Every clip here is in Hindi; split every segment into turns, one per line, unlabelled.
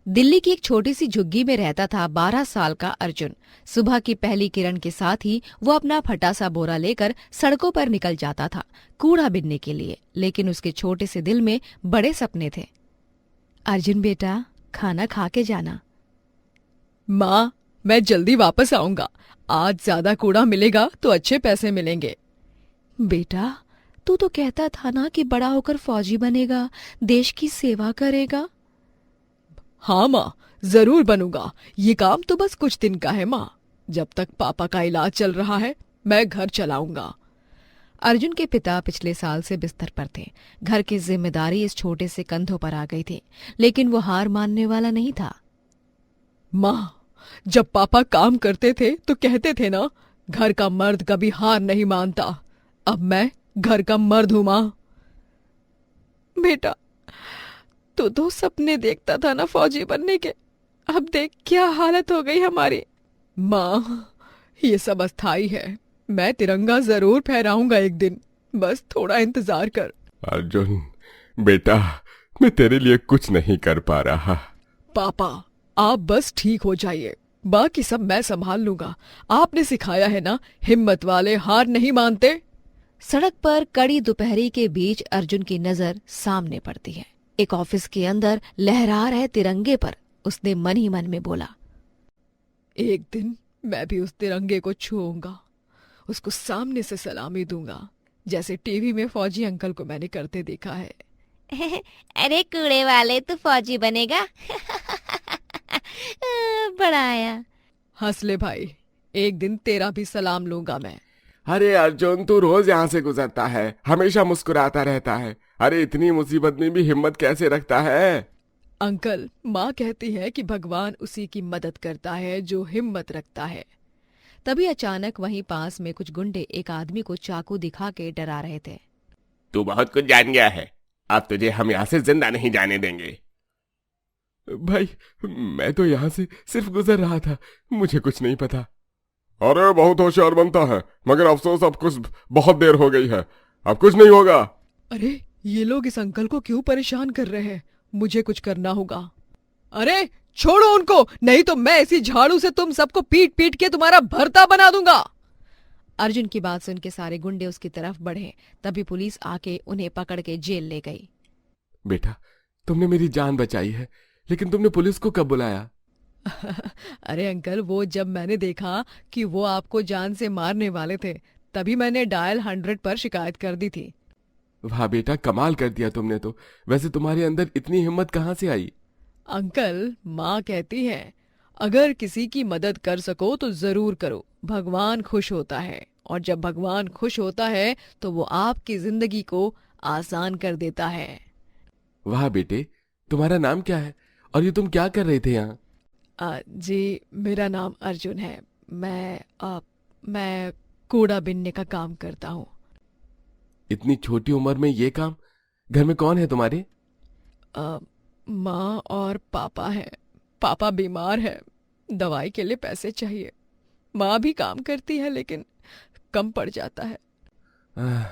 दिल्ली की एक छोटी सी झुग्गी में रहता था 12 साल का अर्जुन। सुबह की पहली किरण के साथ ही वो अपना फटा सा बोरा लेकर सड़कों पर निकल जाता था कूड़ा बीनने के लिए। लेकिन उसके छोटे से दिल में बड़े सपने थे। अर्जुन बेटा, खाना खा के जाना।
माँ, मैं जल्दी वापस आऊंगा। आज ज्यादा कूड़ा मिलेगा तो अच्छे पैसे मिलेंगे।
बेटा, तू तो कहता था ना कि बड़ा होकर फौजी बनेगा, देश की सेवा करेगा।
हाँ माँ, जरूर बनूंगा। ये काम तो बस कुछ दिन का है माँ। जब तक पापा का इलाज चल रहा है मैं घर चलाऊंगा।
अर्जुन के पिता पिछले साल से बिस्तर पर थे। घर की जिम्मेदारी इस छोटे से कंधों पर आ गई थी, लेकिन वो हार मानने वाला नहीं था।
माँ, जब पापा काम करते थे तो कहते थे ना, घर का मर्द कभी हार नहीं मानता। अब मैं घर का मर्द हूं माँ। बेटा, तू तो सपने देखता था ना फौजी बनने के। अब देख क्या हालत हो गई हमारी। माँ, ये सब अस्थाई है। मैं तिरंगा जरूर फहराऊंगा एक दिन। बस थोड़ा इंतजार कर।
अर्जुन बेटा, मैं तेरे लिए कुछ नहीं कर पा रहा।
पापा, आप बस ठीक हो जाइए, बाकी सब मैं संभाल लूंगा। आपने सिखाया है ना, हिम्मत वाले हार नहीं मानते।
सड़क पर कड़ी दोपहरी के बीच अर्जुन की नजर सामने पड़ती है। एक ऑफिस के अंदर लहरा रहे तिरंगे पर उसने मन ही मन में बोला,
एक दिन मैं भी उस तिरंगे को छूऊंगा, उसको सामने से सलामी दूंगा, जैसे टीवी में फौजी अंकल को मैंने करते देखा है।
अरे कूड़े वाले, तू फौजी बनेगा? बड़ा आया।
हंस ले भाई, एक दिन तेरा भी सलाम लूंगा मैं।
अरे अर्जुन, तू रोज यहाँ से गुजरता है, हमेशा मुस्कुराता रहता है। अरे इतनी मुसीबत में भी हिम्मत कैसे रखता है?
अंकल, माँ कहती है कि भगवान उसी की मदद करता है जो हिम्मत रखता है।
तभी अचानक वहीं पास में कुछ गुंडे एक आदमी को चाकू दिखा के डरा रहे थे।
तू बहुत कुछ जान गया है, अब तुझे हम यहाँ से जिंदा नहीं जाने देंगे। भाई, मैं तो यहाँ से सिर्फ गुजर रहा था, मुझे कुछ नहीं पता। अरे बहुत होशियार बनता है, मगर अफसोस अब कुछ बहुत देर हो गई है, अब कुछ नहीं होगा।
अरे ये लोग इस अंकल को क्यों परेशान कर रहे हैं? मुझे कुछ करना होगा। अरे छोड़ो उनको, नहीं तो मैं इसी झाड़ू से तुम सबको पीट पीट के तुम्हारा भरता बना दूंगा।
अर्जुन की बात सुन के सारे गुंडे उसकी तरफ बढ़े। तभी पुलिस आके उन्हें पकड़ के जेल ले गई।
बेटा, तुमने मेरी जान बचाई है, लेकिन तुमने पुलिस को कब बुलाया?
अरे अंकल, वो जब मैंने देखा कि वो आपको जान से मारने वाले थे, तभी मैंने डायल 100 पर शिकायत कर दी थी।
वाह बेटा, कमाल कर दिया तुमने तो। वैसे तुम्हारे अंदर इतनी हिम्मत कहाँ से आई?
अंकल, माँ कहती है अगर किसी की मदद कर सको तो जरूर करो, भगवान खुश होता है, और जब भगवान खुश होता है तो वो आपकी जिंदगी को आसान कर देता है।
वाह बेटे, तुम्हारा नाम क्या है और ये तुम क्या कर रहे थे यहाँ?
जी, मेरा नाम अर्जुन है। मैं कूड़ा बीनने का काम करता हूँ।
इतनी छोटी उम्र में ये काम? घर में कौन है तुम्हारे?
माँ और पापा है। पापा बीमार है, दवाई के लिए पैसे चाहिए। माँ भी काम करती है लेकिन कम पड़ जाता है।
आह,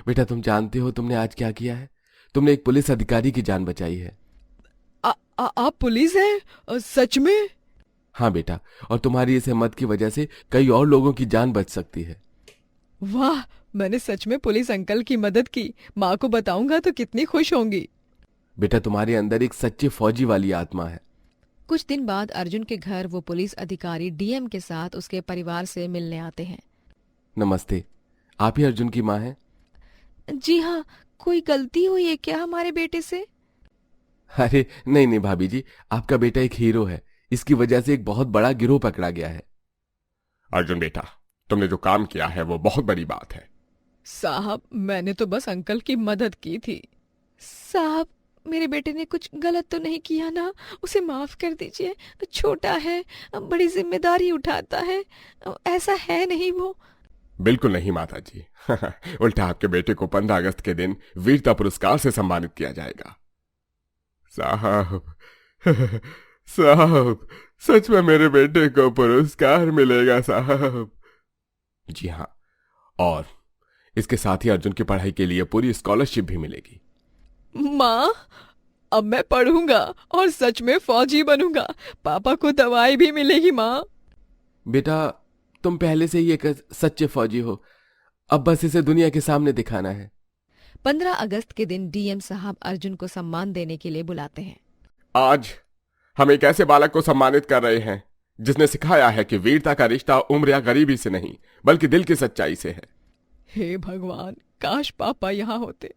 बेटा, तुम जानते हो तुमने आज क्या किया है? तुमने एक पुलिस अधिकारी की जान बचाई है।
आप पुलिस हैं? सच में?
हाँ बेटा, और तुम्हारी इस हिम्मत की वजह से कई और लोगों की जान बच सकती है।
वाह, मैंने सच में पुलिस अंकल की मदद की। माँ को बताऊंगा तो कितनी खुश होंगी।
बेटा, तुम्हारे अंदर एक सच्चे फौजी वाली आत्मा है।
कुछ दिन बाद अर्जुन के घर वो पुलिस अधिकारी डीएम के साथ उसके परिवार से मिलने आते हैं।
नमस्ते, आप ही अर्जुन की माँ हैं?
जी हाँ, कोई गलती हुई है क्या हमारे बेटे से?
अरे नहीं नहीं भाभी जी, आपका बेटा एक हीरो है। इसकी वजह से एक बहुत बड़ा गिरोह पकड़ा गया है।
अर्जुन बेटा, तुमने जो काम किया है वो बहुत बड़ी बात है।
साहब, मैंने तो बस अंकल की मदद की थी।
साहब, मेरे बेटे ने कुछ गलत तो नहीं किया ना? उसे माफ कर दीजिए, छोटा है, बड़ी जिम्मेदारी उठाता है, ऐसा है नहीं वो।
बिल्कुल नहीं माता जी। उल्टा आपके बेटे को 15 अगस्त के दिन वीरता पुरस्कार से सम्मानित किया जाएगा। साहब, साहब, सच में मेरे बेटे को पुरस्कार मिलेगा साहब? जी हाँ, और इसके साथ ही अर्जुन की पढ़ाई के लिए पूरी स्कॉलरशिप भी मिलेगी।
माँ, अब मैं पढ़ूंगा और सच में फौजी बनूंगा। पापा को दवाई भी मिलेगी माँ।
बेटा, तुम पहले से ही एक सच्चे फौजी हो, अब बस इसे दुनिया के सामने दिखाना है।
15 अगस्त के दिन डीएम साहब अर्जुन को सम्मान देने के लिए बुलाते हैं।
आज हम एक ऐसे बालक को सम्मानित कर रहे हैं जिसने सिखाया है कि वीरता का रिश्ता उम्र या गरीबी से नहीं बल्कि दिल की सच्चाई से है।
हे भगवान, काश पापा यहाँ होते,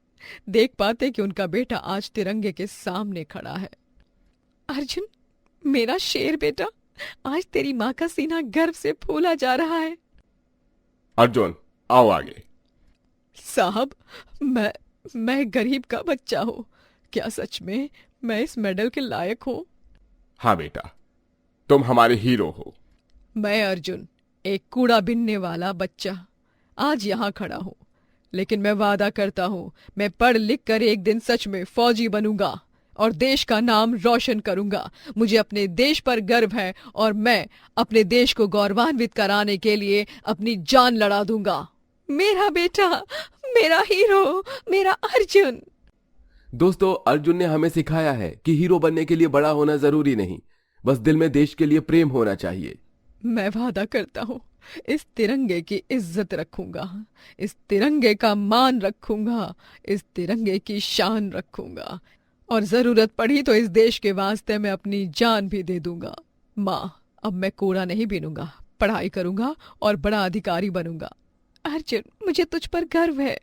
देख पाते कि उनका बेटा आज तिरंगे के सामने खड़ा है। अर्जुन, मेरा शेर बेटा, आज तेरी माँ का सीना गर्व से फूला जा रहा है।
अर्जुन, आओ आगे।
साहब, मैं गरीब का बच्चा हूँ। क्या सच में मैं इस मेडल के लायक हूँ?
हाँ बेटा, तुम हमारे हीरो हो।
मैं अर्जुन, एक कूड़ा बिनने वाला बच्चा, आज यहाँ खड़ा हूँ, लेकिन मैं वादा करता हूँ मैं पढ़ लिख कर एक दिन सच में फौजी बनूंगा और देश का नाम रोशन करूंगा। मुझे अपने देश पर गर्व है और मैं अपने देश को गौरवान्वित कराने के लिए अपनी जान लड़ा दूंगा। मेरा बेटा, मेरा हीरो, मेरा अर्जुन।
दोस्तों, अर्जुन ने हमें सिखाया है कि हीरो बनने के लिए बड़ा होना जरूरी नहीं, बस दिल में देश के लिए प्रेम होना चाहिए।
मैं वादा करता हूँ इस तिरंगे की इज्जत रखूंगा, इस तिरंगे का मान रखूंगा, इस तिरंगे की शान रखूंगा और जरूरत पड़ी तो इस देश के वास्ते मैं अपनी जान भी दे दूंगा। माँ, अब मैं कूड़ा नहीं बीनूंगा, पढ़ाई करूंगा और बड़ा अधिकारी बनूंगा। अर्जुन, मुझे तुझ पर गर्व है।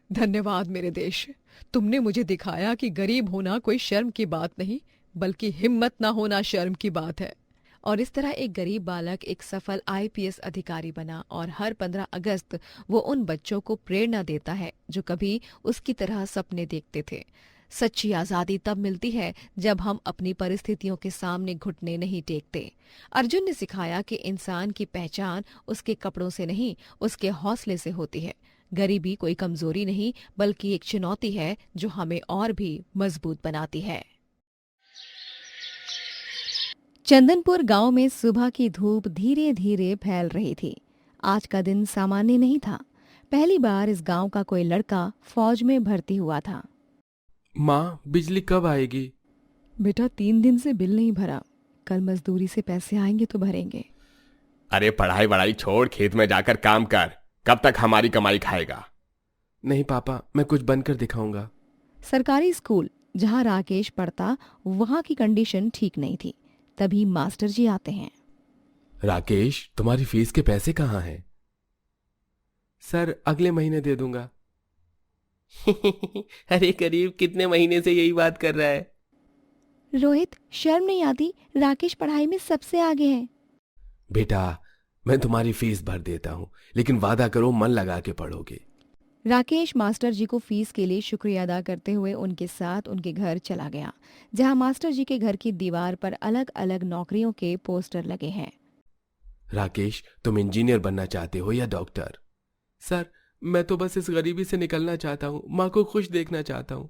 धन्यवाद मेरे देश, तुमने मुझे दिखाया कि गरीब होना कोई शर्म की बात नहीं बल्कि हिम्मत ना होना शर्म की बात है।
और इस तरह एक गरीब बालक एक सफल आईपीएस अधिकारी बना और हर 15 अगस्त वो उन बच्चों को प्रेरणा देता है जो कभी उसकी तरह सपने देखते थे। सच्ची आजादी तब मिलती है जब हम अपनी परिस्थितियों के सामने घुटने नहीं टेकते। अर्जुन ने सिखाया कि इंसान की पहचान उसके कपड़ों से नहीं, उसके हौसले से होती है। गरीबी कोई कमजोरी नहीं बल्कि एक चुनौती है जो हमें और भी मजबूत बनाती है। चंदनपुर गांव में सुबह की धूप धीरे धीरे फैल रही थी। आज का दिन सामान्य नहीं था। पहली बार इस गांव का कोई लड़का फौज में भर्ती हुआ था।
माँ, बिजली कब आएगी?
बेटा, 3 दिन से बिल नहीं भरा, कल मजदूरी से पैसे आएंगे तो भरेंगे।
अरे पढ़ाई वढ़ाई छोड़, खेत में जाकर काम कर, कब तक हमारी कमाई खाएगा?
नहीं पापा, मैं कुछ बनकर दिखाऊंगा।
सरकारी स्कूल जहां राकेश पढ़ता वहां की कंडीशन ठीक नहीं थी। तभी मास्टर जी आते हैं।
राकेश, तुम्हारी फीस के पैसे कहाँ हैं? सर, अगले महीने दे दूंगा।
अरे करीब कितने महीने से यही बात कर रहा है।
रोहित, शर्म नहीं आती? राकेश पढ़ाई में सबसे आगे है।
बेटा, मैं तुम्हारी फीस भर देता हूँ, लेकिन वादा करो मन लगा के पढ़ोगे।
राकेश मास्टर जी को फीस के लिए शुक्रिया अदा करते हुए उनके साथ उनके घर चला गया, जहां मास्टर जी के घर की दीवार पर अलग अलग नौकरियों के पोस्टर लगे हैं।
राकेश, तुम इंजीनियर बनना चाहते हो या डॉक्टर? सर, मैं तो बस इस गरीबी से निकलना चाहता हूँ, माँ को खुश देखना चाहता हूँ।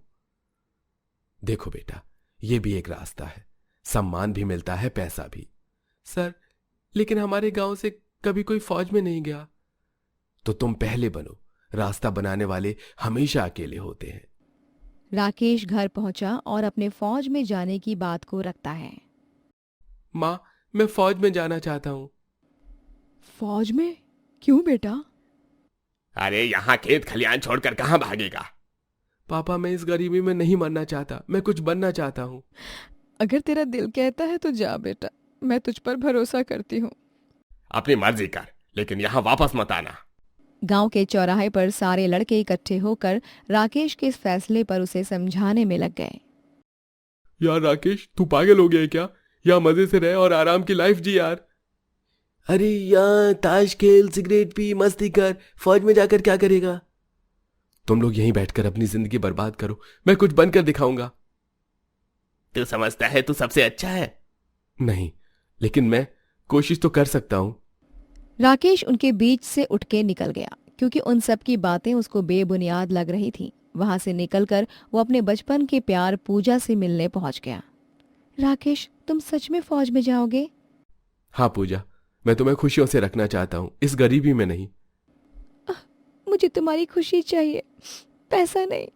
देखो बेटा, ये भी एक रास्ता है, सम्मान भी मिलता है, पैसा भी। सर, लेकिन हमारे गांव से कभी कोई फौज में नहीं गया। तो तुम पहले बनो, रास्ता बनाने वाले हमेशा अकेले होते हैं।
राकेश घर पहुंचा और अपने फौज में जाने की बात को रखता है।
माँ, मैं फौज में जाना चाहता हूँ।
फौज में? क्यों बेटा?
अरे यहाँ खेत खलियान छोड़कर कहाँ भागेगा?
पापा, मैं इस गरीबी में नहीं मरना चाहता, मैं कुछ बनना चाहता हूँ।
अगर तेरा दिल कहता है तो जा बेटा, मैं तुझ पर भरोसा करती हूँ।
अपनी मर्जी कर, लेकिन यहाँ वापस मत आना।
गांव के चौराहे पर सारे लड़के इकट्ठे होकर राकेश के इस फैसले पर उसे समझाने में लग गए।
यार राकेश, तू पागल हो गया है क्या? या मजे से रह और आराम की लाइफ जी यार।
अरे यहाँ ताश खेल, सिगरेट पी, मस्ती कर, फौज में जाकर क्या करेगा?
तुम लोग यहीं बैठकर अपनी जिंदगी बर्बाद करो, मैं कुछ बनकर दिखाऊंगा।
तू समझता है तू सबसे अच्छा है?
नहीं, लेकिन मैं कोशिश तो कर सकता हूं।
राकेश उनके बीच से उठ के निकल गया क्योंकि उन सब की बातें उसको बेबुनियाद लग रही थी। वहां से निकलकर वो अपने बचपन के प्यार पूजा से मिलने पहुंच गया। राकेश, तुम सच में फौज में जाओगे?
हाँ पूजा, मैं तुम्हें खुशियों से रखना चाहता हूँ, इस गरीबी में नहीं।
मुझे तुम्हारी खुशी चाहिए, पैसा नहीं।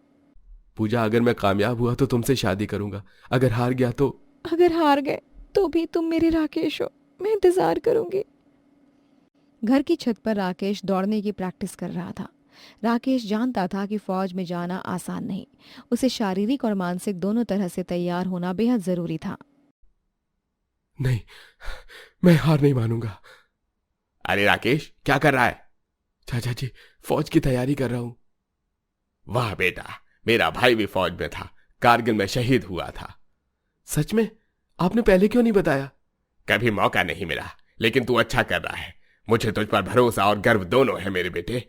पूजा, अगर मैं कामयाब हुआ तो तुमसे शादी करूंगा, अगर हार गया तो।
अगर हार गए तो भी तुम मेरे राकेश हो, मैं इंतजार करूंगी। घर की छत पर राकेश दौड़ने की प्रैक्टिस कर रहा था। राकेश जानता था कि फौज में जाना आसान नहीं, उसे शारीरिक और मानसिक दोनों तरह से तैयार होना बेहद जरूरी था।
नहीं, मैं हार नहीं मानूंगा।
अरे राकेश, क्या कर रहा है?
चाचा जी, फौज की तैयारी कर रहा हूं।
वाह बेटा, मेरा भाई भी फौज में था, कारगिल में शहीद हुआ था।
सच में? आपने पहले क्यों नहीं बताया?
कभी मौका नहीं मिला, लेकिन तू अच्छा कर रहा है। मुझे तुझ पर भरोसा और गर्व दोनों है मेरे बेटे।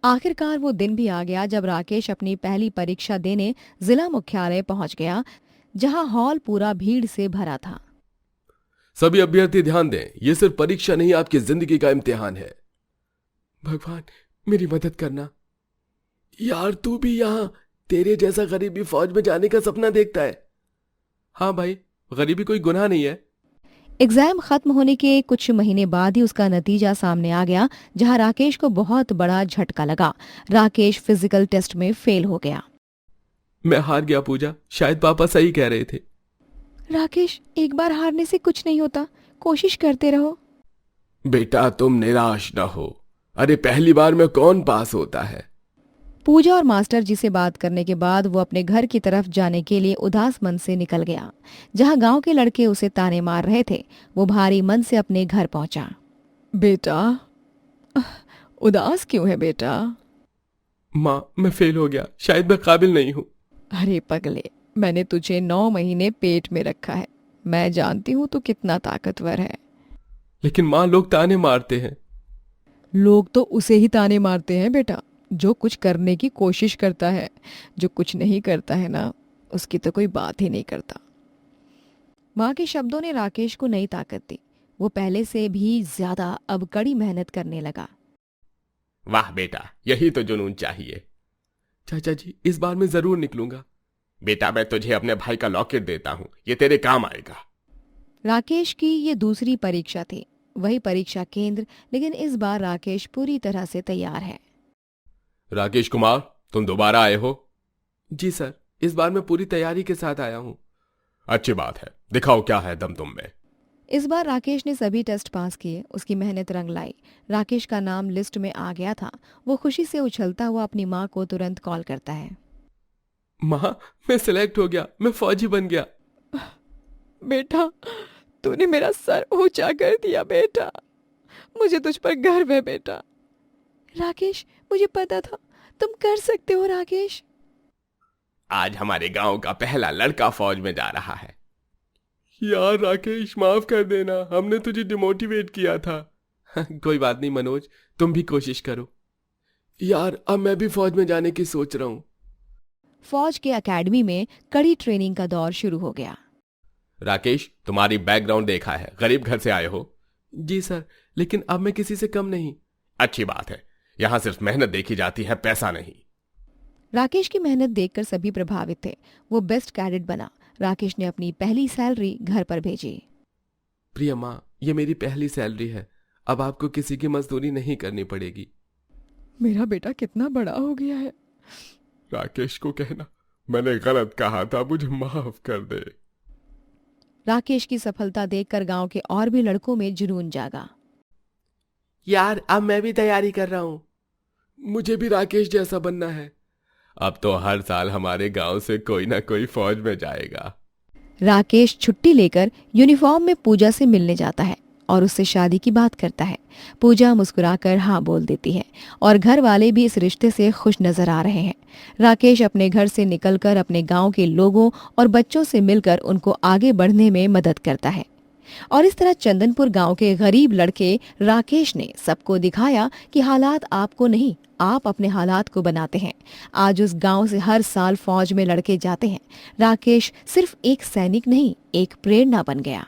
आखिरकार वो दिन भी आ गया जब राकेश अपनी पहली परीक्षा देने जिला मुख्यालय पहुंच गया, जहां हॉल पूरा भीड़ से भरा था।
सभी अभ्यर्थी ध्यान दें, यह सिर्फ परीक्षा नहीं, आपकी जिंदगी का इम्तिहान है। भगवान, मेरी मदद करना। यार, तू भी यहां तेरे जैसा गरीब भी फौज में जाने का सपना देखता है। हाँ भाई, गरीबी कोई गुनाह नहीं है।
एग्जाम खत्म होने के कुछ महीने बाद ही उसका नतीजा सामने आ गया, जहां राकेश को बहुत बड़ा झटका लगा। राकेश फिजिकल टेस्ट में फेल हो गया।
मैं हार गया पूजा, शायद पापा सही कह रहे थे।
राकेश, एक बार हारने से कुछ नहीं होता, कोशिश करते रहो।
बेटा, तुम निराश न हो। अरे पहली बार में कौन पास होता है?
पूजा और मास्टर जी से बात करने के बाद वो अपने घर की तरफ जाने के लिए उदास मन से निकल गया। जहां गांव के लड़के उसे ताने मार रहे थे, वो भारी मन से अपने घर पहुंचा।
बेटा, उदास क्यों है बेटा?
माँ, मैं फेल हो गया, शायद मैं काबिल नहीं हूँ।
अरे पगले, मैंने तुझे 9 महीने पेट में रखा है, मैं जानती हूँ तू कितना ताकतवर है।
लेकिन माँ, लोग ताने मारते हैं।
लोग तो उसे ही ताने मारते हैं बेटा, जो कुछ करने की कोशिश करता है। जो कुछ नहीं करता है ना, उसकी तो कोई बात ही नहीं करता।
माँ के शब्दों ने राकेश को नई ताकत दी। वो पहले से भी ज्यादा अब कड़ी मेहनत करने लगा।
वाह बेटा, यही तो जुनून चाहिए।
चाचा जी, इस बार मैं जरूर निकलूंगा।
बेटा, मैं तुझे अपने भाई का लॉकेट देता हूं, ये तेरे काम आएगा।
राकेश की ये दूसरी परीक्षा थी, वही परीक्षा केंद्र, लेकिन इस बार राकेश पूरी तरह से तैयार है।
राकेश कुमार, तुम दोबारा आए हो?
जी सर, इस बार मैं पूरी तैयारी के साथ आया हूँ।
अच्छी बात है, दिखाओ क्या है दम तुम में।
इस बार राकेश ने सभी टेस्ट पास किए, उसकी मेहनत रंग लाई। राकेश का नाम लिस्ट में आ गया था। वो खुशी से उछलता हुआ अपनी माँ को तुरंत कॉल करता है।
माँ, मैं सिलेक्ट हो गया, मैं फौजी बन गया।
बेटा, तूने मेरा सर ऊंचा कर दिया बेटा, मुझे तुझ पर गर्व है बेटा।
राकेश, मुझे पता था तुम कर सकते हो। राकेश,
आज हमारे गांव का पहला लड़का फौज में जा रहा है।
यार राकेश, माफ कर देना, हमने तुझे डिमोटिवेट किया था। कोई बात नहीं मनोज, तुम भी कोशिश करो। यार, अब मैं भी फौज में जाने की सोच रहा हूँ।
फौज के एकेडमी में कड़ी ट्रेनिंग का दौर शुरू हो गया।
राकेश, तुम्हारी बैकग्राउंड देखा है, गरीब घर से आए हो।
जी सर, लेकिन अब मैं किसी से कम नहीं।
अच्छी बात है, यहां सिर्फ मेहनत देखी जाती है, पैसा नहीं।
राकेश की मेहनत देखकर सभी प्रभावित थे। वो बेस्ट कैडेट बना। राकेश ने अपनी पहली सैलरी घर पर भेजी।
प्रिय माँ, ये मेरी पहली सैलरी है, अब आपको किसी की मजदूरी नहीं करनी पड़ेगी।
मेरा बेटा कितना बड़ा हो गया है।
राकेश को कहना मैंने गलत कहा था, मुझे माफ कर दे।
राकेश की सफलता देखकर गांव के और भी लड़कों में जुनून जागा।
यार, अब मैं भी तैयारी कर रहा हूँ, मुझे भी राकेश जैसा बनना है।
अब तो हर साल हमारे गांव से कोई ना कोई फौज में जाएगा।
राकेश छुट्टी लेकर यूनिफॉर्म में पूजा से मिलने जाता है और उससे शादी की बात करता है। पूजा मुस्कुराकर हाँ बोल देती है और घर वाले भी इस रिश्ते से खुश नजर आ रहे हैं। राकेश अपने घर से निकलकर अपने गांव के लोगों और बच्चों से मिलकर उनको आगे बढ़ने में मदद करता है। और इस तरह चंदनपुर गांव के गरीब लड़के राकेश ने सबको दिखाया कि हालात आपको नहीं, आप अपने हालात को बनाते हैं। आज उस गांव से हर साल फौज में लड़के जाते हैं। राकेश सिर्फ एक सैनिक नहीं, एक प्रेरणा बन गया।